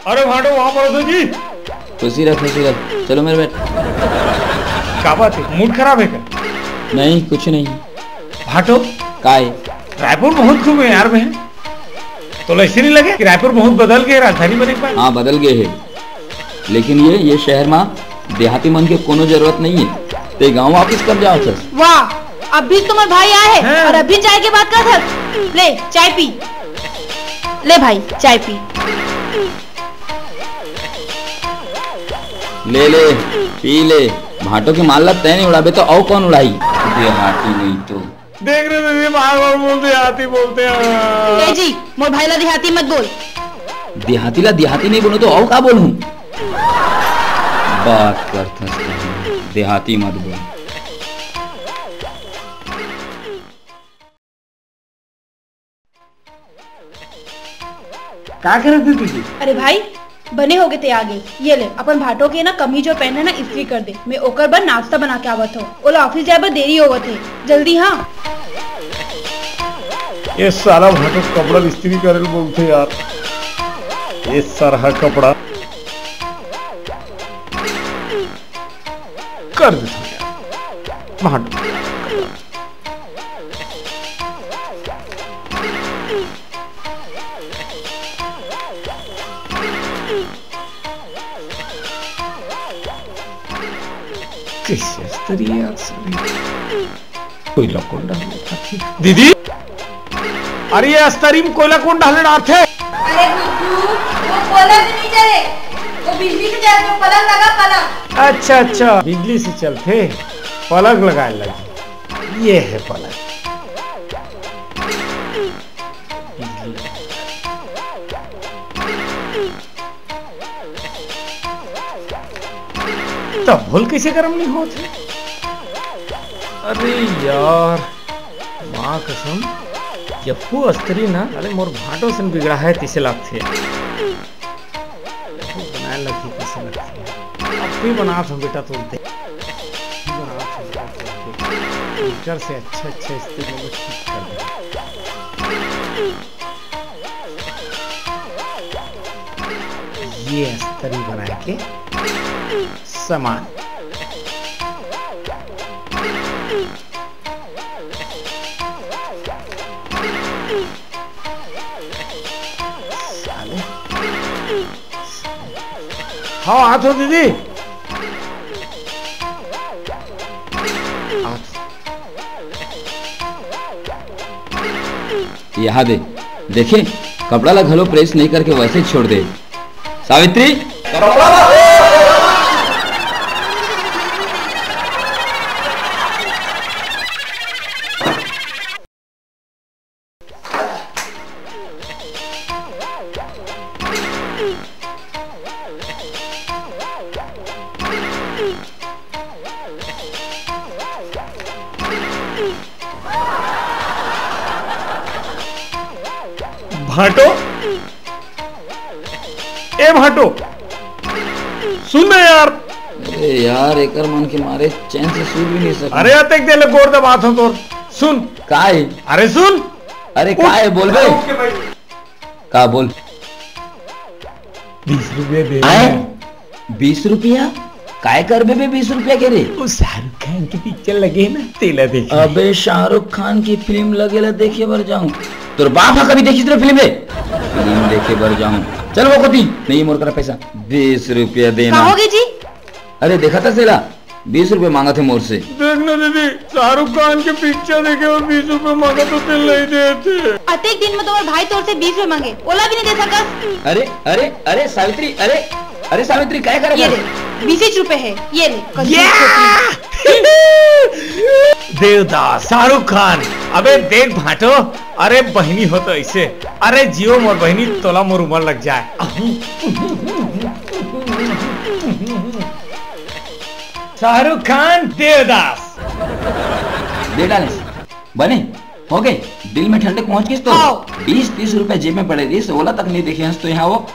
अरे भाटो वहाँ पर तो जी। खुशी रख चलो मेरे बेट। क्या बात है, मूड खराब है क्या? नहीं कुछ नहीं। भाटो काय रायपुर बहुत घूमे यार मैं, तो ऐसे नहीं लगे कि रायपुर बहुत बदल गए, राजधानी बने पाए? हाँ बदल गए है, लेकिन ये शहर में देहाती मन के कोनो जरूरत नहीं है। ते गाँव वापिस कर जाओ सर। वाह, अब भी तुम्हारे भाई आए हैं और अभी चाय के बात कर था। ले चाय पी, ले भाई चाय पी। ले ले पी ले। भाटो की माल तय नहीं उड़ाबे तो और कौन उड़ाई? देहाती नहीं तो देख रहे थे बार-बार बोलते हैं। ए जी मोर भाई ला देहाती मत बोल। देहाती ला देहाती नहीं बोलूं तो और का बोलूं? बात करता देहाती मत बोल। क्या कर रहे थे तुझे? अरे भाई बने होगे ते आगे। ये ले अपन भाटो के ना कमीज और पहने ना इस्त्री कर दे। मैं ओकर बर नाश्ता बना के आवत हो। ओला ऑफिस जाए बर देरी होवत है, जल्दी। हाँ ये सारा भाटो कपड़ा इस्त्री करे बोलते यार। ये सारा कपड़ा कर देता यार भाटो। कैसे स्त्री यार कोई कौन डाले दीदी? अरे ये अस्तरी में कोयला कौन डाले डालते? अरे वो कोयला से नहीं चले, वो बिजली से चले। तो पलंग लगा, पलंग। अच्छा बिजली से चलते पलंग लगाए लगे। ये है पलंग। तब भूल कैसे गर्म नहीं होते? अरे यार माँ कसम, यफू अस्त्री ना अरे मोर भाटो से बिगड़ा है तिसे लगते बनाए लगी तिसे लगती। अब भी बना था बेटा तो दे बना से अच्छा स्त्री में ठीक कर दे। ये अस्त्री बना के समान हाँ हाथ हो दीदी। यहाँ दे देखे कपड़ा ला घलो प्रेस नहीं करके वैसे ही छोड़ दे। सावित्री भाटो, ए भाटो सुन ना यार। अरे यार एकर मन के मारे चैन से सूझ भी नहीं सकता। अरे अतक दे ले गोर दे बात हो तो सुन। काय? अरे सुन। अरे काय बोल बे? का बोल? 20 रुपये दे। 20 रुपया? काय कर बे 20 रुपया के रे? वो शाहरुख खान की पिक्चर लगे ना तेला देखे। अबे शाहरुख खान की फिल्म लगेला देखे बर जाऊं। तोर बाप कभी देखी तेरे फिल्म देखे बर जाऊं। चल वो कती नहीं मोर करा पैसा 20 रुपया देना। कहोगे जी? अरे देखा था सेला 20 रुपए मांगा थे मोर से। देखना दीदी शाहरुख खान की पिक्चर देखे और 20 रुपए मांगा तो दिल नहीं देते। अतेक दिन में तुम्हारे भाई तोर से 20 रुपए मांगे, ओला भी नहीं दे सका। अरे अरे अरे सावित्री, अरे सावित्री क्या कर ये ले 20 रुपए है, ये ले। देवदास शाहरुख खान। अबे देख भाटो, अरे बहनी हो तो ऐसे। अरे जियो मोर बहनी तोला मोर उमर लग जाए। शाहरुख खान देवदास दे डाले बने हो गए। दिल में ठंडक पहुंच गई तो 20-30 रुपए जेब में पड़े रही, 16 तक नहीं देखे हंस तो यहाँ वो